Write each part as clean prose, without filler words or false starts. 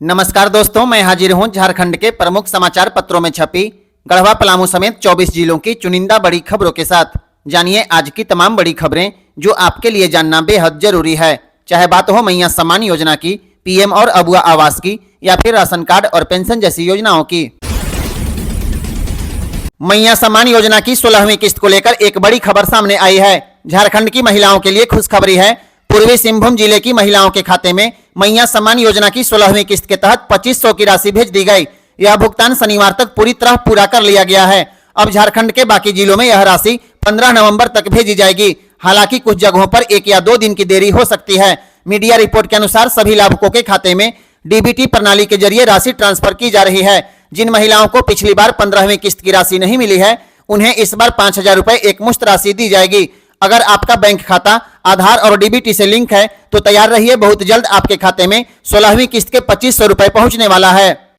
नमस्कार दोस्तों, मैं हाजिर हूं झारखंड के प्रमुख समाचार पत्रों में छपी गढ़वा पलामू समेत 24 जिलों की चुनिंदा बड़ी खबरों के साथ। जानिए आज की तमाम बड़ी खबरें जो आपके लिए जानना बेहद जरूरी है। चाहे बात हो मैया सम्मान योजना की, पीएम और अबुआ आवास की या फिर राशन कार्ड और पेंशन जैसी योजनाओं की। मैया सम्मान योजना की 16वीं किस्त को लेकर एक बड़ी खबर सामने आई है। झारखंड की महिलाओं के लिए खुशखबरी है। पूर्वी सिंहभूम जिले की महिलाओं के खाते में मैया सम्मान योजना की 16वीं किस्त के तहत 2500 की राशि भेज दी गई। यह भुगतान शनिवार तक पूरी तरह पूरा कर लिया गया है। अब झारखंड के बाकी जिलों में यह राशि 15 नवंबर तक भेजी जाएगी। हालांकि कुछ जगहों पर 1 या 2 दिन की देरी हो सकती है। मीडिया रिपोर्ट के अनुसार सभी लाभुकों के खाते में डीबीटी प्रणाली के जरिए राशि ट्रांसफर की जा रही है। जिन महिलाओं को पिछली बार 15वीं किस्त की राशि नहीं मिली है, उन्हें इस बार 5000 रुपए एकमुश्त राशि दी जाएगी। अगर आपका बैंक खाता आधार और डीबीटी से लिंक है तो तैयार रहिए, बहुत जल्द आपके खाते में 16वीं किस्त के 2500 रुपए पहुंचने वाला है।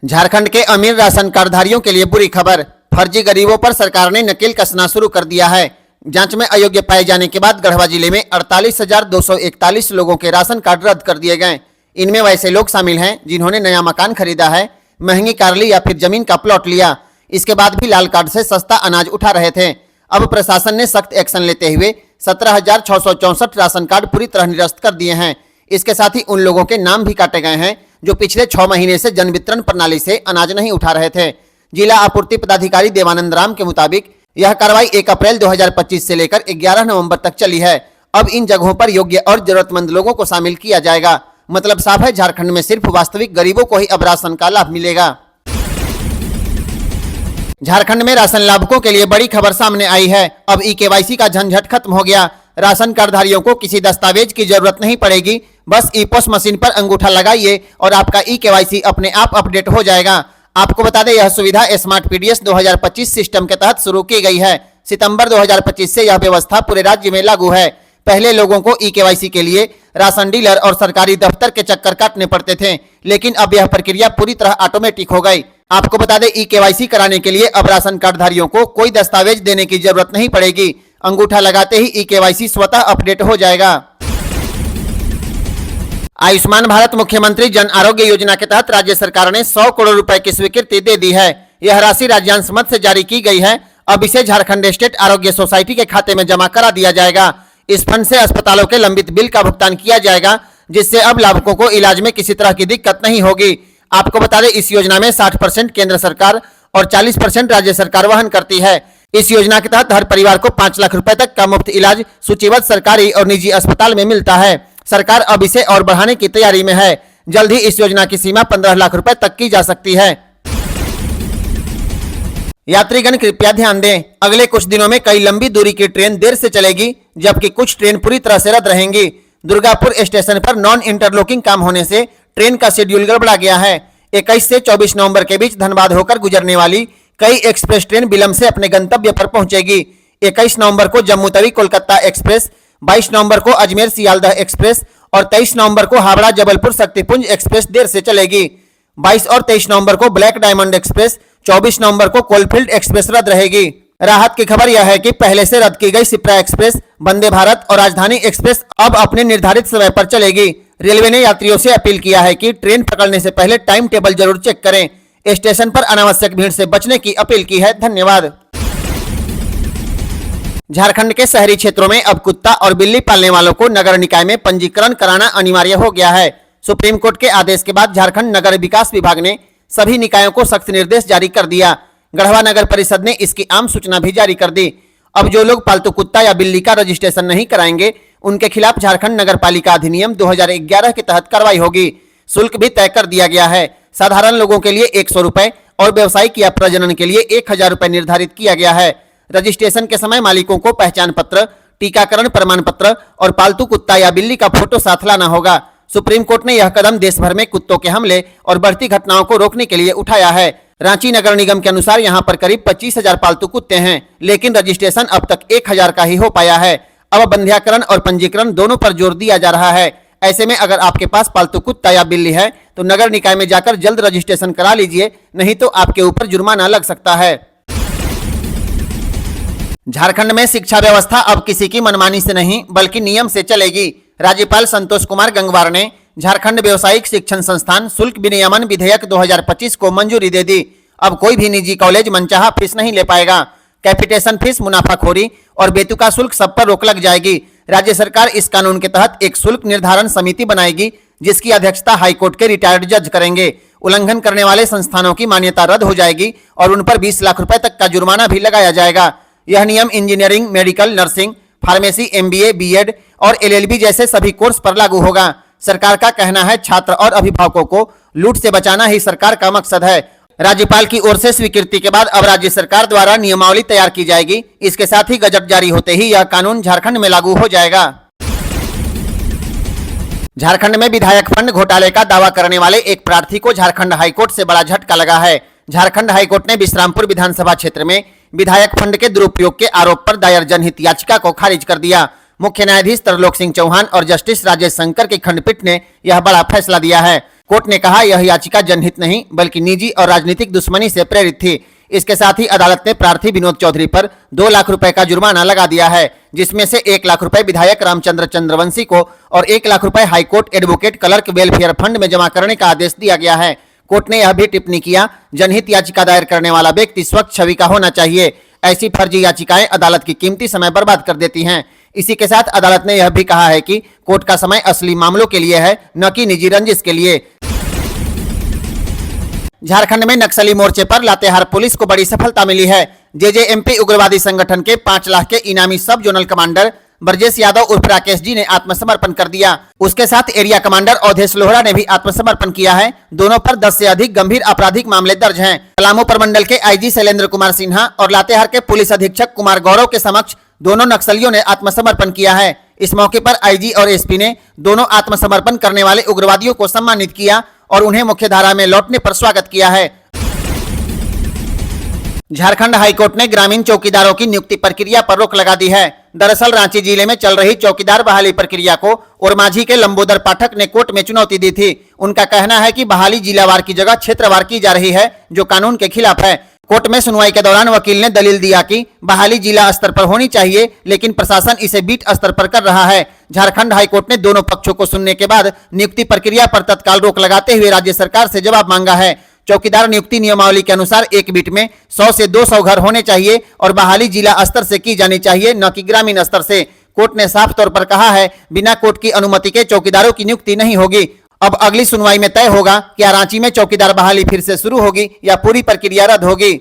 झारखंड के अमीर राशन कार्डधारियों के लिए बुरी खबर। फर्जी गरीबों पर सरकार ने नकेल कसना शुरू कर दिया है। जांच में अयोग्य पाए जाने के बाद गढ़वा जिले में 48,241 लोगों के राशन कार्ड रद्द कर दिए गए। इनमें वैसे लोग शामिल हैं जिन्होंने नया मकान खरीदा है, महंगी कार ली या फिर जमीन का प्लॉट लिया, इसके बाद भी लाल कार्ड से सस्ता अनाज उठा रहे थे। अब प्रशासन ने सख्त एक्शन लेते हुए 17,664 राशन कार्ड पूरी तरह निरस्त कर दिए हैं। इसके साथ ही उन लोगों के नाम भी काटे गए हैं जो पिछले 6 महीने से जन वितरण प्रणाली से अनाज नहीं उठा रहे थे। जिला आपूर्ति पदाधिकारी देवानंद राम के मुताबिक यह कार्रवाई 1 अप्रैल 2025 से लेकर 11 नवंबर तक चली है। अब इन जगहों पर योग्य और जरूरतमंद लोगों को शामिल किया जाएगा। मतलब साफ है, झारखंड में सिर्फ वास्तविक गरीबों को ही अब राशन का लाभ मिलेगा। झारखंड में राशन लाभुकों के लिए बड़ी खबर सामने आई है। अब ई-केवाईसी का झंझट खत्म हो गया। राशन कार्डधारियों को किसी दस्तावेज की जरूरत नहीं पड़ेगी। बस ई-पोस्ट मशीन पर अंगूठा लगाइए और आपका ई-केवाईसी अपने आप अपडेट हो जाएगा। आपको बता दें, यह सुविधा स्मार्ट पीडीएस 2025 सिस्टम के तहत शुरू की गई है। सितंबर 2025 से यह व्यवस्था पूरे राज्य में लागू है। पहले लोगों को ई-केवाईसी के लिए राशन डीलर और सरकारी दफ्तर के चक्कर काटने पड़ते थे, लेकिन अब यह प्रक्रिया पूरी तरह ऑटोमेटिक हो गई। आपको बता दें, ई-केवाईसी कराने के लिए अब राशन कार्डधारियों को कोई दस्तावेज देने की जरूरत नहीं पड़ेगी। अंगूठा लगाते ही ई-केवाईसी स्वतः अपडेट हो जाएगा। आयुष्मान भारत मुख्यमंत्री जन आरोग्य योजना के तहत राज्य सरकार ने 100 करोड़ रुपए की स्वीकृति दे दी है। यह राशि राज्यांश मद से जारी की गई है। अब इसे झारखंड स्टेट आरोग्य सोसाइटी के खाते में जमा करा दिया जाएगा। इस फंड से अस्पतालों के लंबित बिल का भुगतान किया जाएगा, जिससे अब लाभुकों को इलाज में किसी तरह की दिक्कत नहीं होगी। आपको बता दें, इस योजना में 60% केंद्र सरकार और 40% राज्य सरकार वहन करती है। इस योजना के तहत हर परिवार को 5 लाख रुपए तक का मुफ्त इलाज सूचीबद्ध सरकारी और निजी अस्पताल में मिलता है। सरकार अब इसे और बढ़ाने की तैयारी में है। जल्द ही इस योजना की सीमा 15 लाख रुपए तक की जा सकती है। यात्रीगण कृपया ध्यान दें, अगले कुछ दिनों में कई लंबी दूरी की ट्रेन देर से चलेगी, जबकि कुछ ट्रेन पूरी तरह से रद्द रहेंगी। दुर्गापुर स्टेशन पर नॉन इंटरलॉकिंग काम होने से ट्रेन का शेड्यूल गड़बड़ा गया है। 21 से 24 नवंबर के बीच धनबाद होकर गुजरने वाली कई एक्सप्रेस ट्रेन विलंब से अपने गंतव्य पर पहुंचेगी। 21 नवंबर को जम्मू तवी कोलकाता एक्सप्रेस, 22 नवंबर को अजमेर सियालदह एक्सप्रेस और 23 नवंबर को हावड़ा जबलपुर शक्तिपुंज एक्सप्रेस देर से चलेगी। 22 और 23 नवंबर को ब्लैक डायमंड एक्सप्रेस, 24 नवंबर को कोलफील्ड एक्सप्रेस रद्द रहेगी। राहत की खबर यह है कि पहले से रद्द की गई शिप्रा एक्सप्रेस, वंदे भारत और राजधानी एक्सप्रेस अब अपने निर्धारित समय पर चलेगी। रेलवे ने यात्रियों से अपील किया है कि ट्रेन पकड़ने से पहले टाइम टेबल जरूर चेक करें। स्टेशन पर अनावश्यक भीड़ से बचने की अपील की है। धन्यवाद। झारखंड के शहरी क्षेत्रों में अब कुत्ता और बिल्ली पालने वालों को नगर निकाय में पंजीकरण कराना अनिवार्य हो गया है। सुप्रीम कोर्ट के आदेश के बाद झारखंड नगर विकास विभाग ने सभी निकायों को सख्त निर्देश जारी कर दिया। गढ़वा नगर परिषद ने इसकी आम सूचना भी जारी कर दी। अब जो लोग पालतू कुत्ता या बिल्ली का रजिस्ट्रेशन नहीं कराएंगे, उनके खिलाफ झारखंड नगर पालिका अधिनियम 2011 के तहत कार्रवाई होगी। शुल्क भी तय कर दिया गया है। साधारण लोगों के लिए 100 रुपए और व्यावसायिक या प्रजनन के लिए 1000 रुपए निर्धारित किया गया है। रजिस्ट्रेशन के समय मालिकों को पहचान पत्र, टीकाकरण प्रमाण पत्र और पालतू कुत्ता या बिल्ली का फोटो साथ लाना होगा। सुप्रीम कोर्ट ने यह कदम देश भर में कुत्तों के हमले और बढ़ती घटनाओं को रोकने के लिए उठाया है। रांची नगर निगम के अनुसार यहां पर करीब 25,000 पालतू कुत्ते हैं, लेकिन रजिस्ट्रेशन अब तक 1000 का ही हो पाया है। अब बंध्याकरण और पंजीकरण दोनों पर जोर दिया जा रहा है। ऐसे में अगर आपके पास पालतू कुत्ता या बिल्ली है तो नगर निकाय में जाकर जल्द रजिस्ट्रेशन करा लीजिए, नहीं तो आपके ऊपर जुर्माना लग सकता है। झारखंड में शिक्षा व्यवस्था अब किसी की मनमानी से नहीं बल्कि नियम से चलेगी। राज्यपाल संतोष कुमार गंगवार ने झारखंड व्यवसायिक शिक्षण संस्थान शुल्क विनियमन विधेयक 2025 को मंजूरी दे दी। अब कोई भी निजी कॉलेज मनचाहा फीस नहीं ले पाएगा। कैपिटेशन फीस, मुनाफाखोरी और बेतुका शुल्क सब पर रोक लग जाएगी। राज्य सरकार इस कानून के तहत एक शुल्क निर्धारण समिति बनाएगी, जिसकी अध्यक्षता हाईकोर्ट के रिटायर्ड जज करेंगे। उल्लंघन करने वाले संस्थानों की मान्यता रद्द हो जाएगी और उन पर 20 लाख रुपए तक का जुर्माना भी लगाया जाएगा। यह नियम engineering, medical, nursing, pharmacy, MBA, BEd और LLB जैसे सभी कोर्स पर लागू होगा। सरकार का कहना है, छात्र और अभिभावकों को लूट से बचाना ही सरकार का मकसद है। राज्यपाल की ओर से स्वीकृति के बाद अब राज्य सरकार द्वारा नियमावली तैयार की जाएगी। इसके साथ ही गजट जारी होते ही यह कानून झारखंड में लागू हो जाएगा। झारखंड में विधायक फंड घोटाले का दावा करने वाले एक प्रार्थी को झारखंड हाईकोर्ट से बड़ा झटका लगा है। झारखंड हाईकोर्ट ने विश्रामपुर विधानसभा क्षेत्र में विधायक फंड के दुरुपयोग के आरोप पर दायर जनहित याचिका को खारिज कर दिया। मुख्य न्यायाधीश तरलोक सिंह चौहान और जस्टिस राजेश शंकर की खंडपीठ ने यह बड़ा फैसला दिया है। कोर्ट ने कहा, यह याचिका जनहित नहीं बल्कि निजी और राजनीतिक दुश्मनी से प्रेरित थी। इसके साथ ही अदालत ने प्रार्थी विनोद चौधरी पर 2 लाख रुपए का जुर्माना लगा दिया है, जिसमें से 1 लाख रुपए विधायक रामचंद्र चंद्रवंशी को और 1 लाख रुपए high court advocate clerk welfare fund में जमा करने का आदेश दिया गया है। कोर्ट ने यह भी टिप्पणी किया, जनहित याचिका दायर करने वाला व्यक्ति स्वच्छ छवि का होना चाहिए। ऐसी फर्जी याचिकाएं अदालत की कीमती समय बर्बाद कर देती हैं। इसी के साथ अदालत ने यह भी कहा है कि कोर्ट का समय असली मामलों के लिए है, न कि निजी रंजिश के लिए। झारखंड में नक्सली मोर्चे पर लातेहार पुलिस को बड़ी सफलता मिली है। JJMP उग्रवादी संगठन के 5 लाख के इनामी सब जोनल कमांडर ब्रजेश यादव उर्फ राकेश जी ने आत्मसमर्पण कर दिया। उसके साथ एरिया कमांडर अवधेश लोहरा ने भी आत्मसमर्पण किया है। दोनों पर 10 से अधिक गंभीर आपराधिक मामले दर्ज हैं। पलामू प्रमंडल के IG शैलेंद्र कुमार सिन्हा और लातेहार के पुलिस अधीक्षक कुमार गौरव के समक्ष दोनों नक्सलियों ने आत्मसमर्पण किया है। इस मौके पर IG और SP ने दोनों आत्मसमर्पण करने वाले उग्रवादियों को सम्मानित किया और उन्हें मुख्यधारा में लौटने पर स्वागत किया है। झारखंड हाईकोर्ट ने ग्रामीण चौकीदारों की नियुक्ति प्रक्रिया पर रोक लगा दी है। दरअसल रांची जिले में चल रही चौकीदार बहाली प्रक्रिया को ओरमांझी के लंबोदर पाठक ने कोर्ट में चुनौती दी थी। उनका कहना है कि बहाली जिलावार की जगह क्षेत्रवार की जा रही है, जो कानून के खिलाफ है। कोर्ट में सुनवाई के दौरान वकील ने दलील दिया कि बहाली जिला स्तर पर होनी चाहिए, लेकिन प्रशासन इसे बीट स्तर पर कर रहा है। झारखंड हाईकोर्ट ने दोनों पक्षों को सुनने के बाद नियुक्ति प्रक्रिया पर तत्काल रोक लगाते हुए राज्य सरकार से जवाब मांगा है। चौकीदार नियुक्ति नियमावली के अनुसार एक बीट में 100 से 200 घर होने चाहिए और बहाली जिला स्तर से की जानी चाहिए, न कि ग्रामीण स्तर से। कोर्ट ने साफ तौर पर कहा है, बिना कोर्ट की अनुमति के चौकीदारों की नियुक्ति नहीं होगी। अब अगली सुनवाई में तय होगा क्या रांची में चौकीदार बहाली फिर से शुरू होगी या पूरी प्रक्रिया रद्द होगी।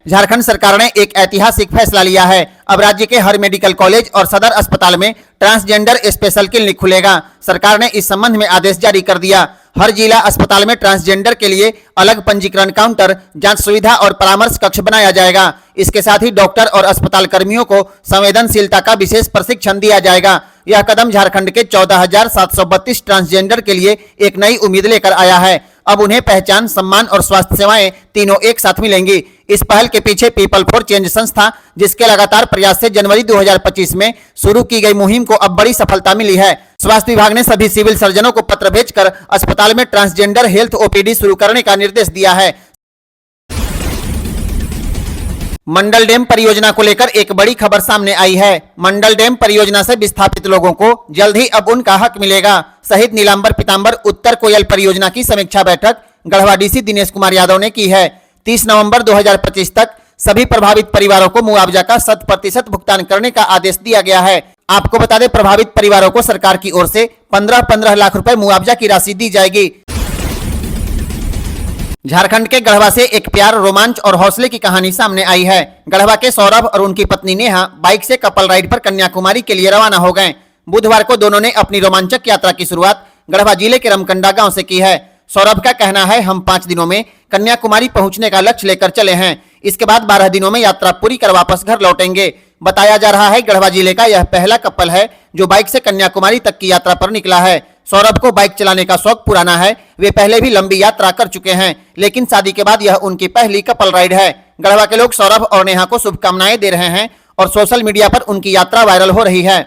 झारखंड सरकार ने एक ऐतिहासिक फैसला लिया है। अब राज्य के हर मेडिकल कॉलेज और सदर अस्पताल में ट्रांसजेंडर स्पेशल क्लिनिक खुलेगा। सरकार ने इस संबंध में आदेश जारी कर दिया। हर जिला अस्पताल में ट्रांसजेंडर के लिए अलग पंजीकरण काउंटर, जांच सुविधा और परामर्श कक्ष बनाया जाएगा। इसके साथ ही डॉक्टर और अस्पताल कर्मियों को संवेदनशीलता का विशेष प्रशिक्षण दिया जाएगा। यह कदम झारखंड के 14,732 ट्रांसजेंडर के लिए एक नई उम्मीद लेकर आया है। अब उन्हें पहचान, सम्मान और स्वास्थ्य सेवाएं तीनों एक साथ मिलेंगी। इस पहल के पीछे पीपल फॉर चेंज संस्था, जिसके लगातार प्रयास से जनवरी 2025 में शुरू की गई मुहिम को अब बड़ी सफलता मिली है। स्वास्थ्य विभाग ने सभी सिविल सर्जनों को पत्र भेजकर अस्पताल में ट्रांसजेंडर हेल्थ OPD शुरू करने का निर्देश दिया है। मंडल डैम परियोजना को लेकर एक बड़ी खबर सामने आई है। मंडल डैम परियोजना से विस्थापित लोगों को जल्द ही अब उनका हक मिलेगा। शहीद नीलांबर पीतांबर उत्तर कोयल परियोजना की समीक्षा बैठक गढ़वा DC दिनेश कुमार यादव ने की है। 30 नवंबर 2025 तक सभी प्रभावित परिवारों को मुआवजा का 100% भुगतान करने का आदेश दिया गया है। आपको बता दें, प्रभावित परिवारों को सरकार की ओर से 15-15 लाख रुपए मुआवजा की राशि दी जाएगी। झारखंड के गढ़वा से एक प्यार, रोमांच और हौसले की कहानी सामने आई है। गढ़वा के सौरभ और उनकी पत्नी नेहा बाइक से कपल राइड पर कन्याकुमारी के लिए रवाना हो गए। बुधवार को दोनों ने अपनी रोमांचक यात्रा की शुरुआत गढ़वा जिले के रमकंडा गांव से की है। सौरभ का कहना है, हम 5 दिनों में कन्याकुमारी पहुंचने का लक्ष्य लेकर चले हैं। इसके बाद 12 दिनों में यात्रा पूरी कर वापस घर लौटेंगे। बताया जा रहा है, गढ़वा जिले का यह पहला कपल है जो बाइक से कन्याकुमारी तक की यात्रा पर निकला है। सौरभ को बाइक चलाने का शौक पुराना है। वे पहले भी लंबी यात्रा कर चुके हैं, लेकिन शादी के बाद यह उनकी पहली कपल राइड है। गढ़वा के लोग सौरभ और नेहा को शुभकामनाएं दे रहे हैं और सोशल मीडिया पर उनकी यात्रा वायरल हो रही है।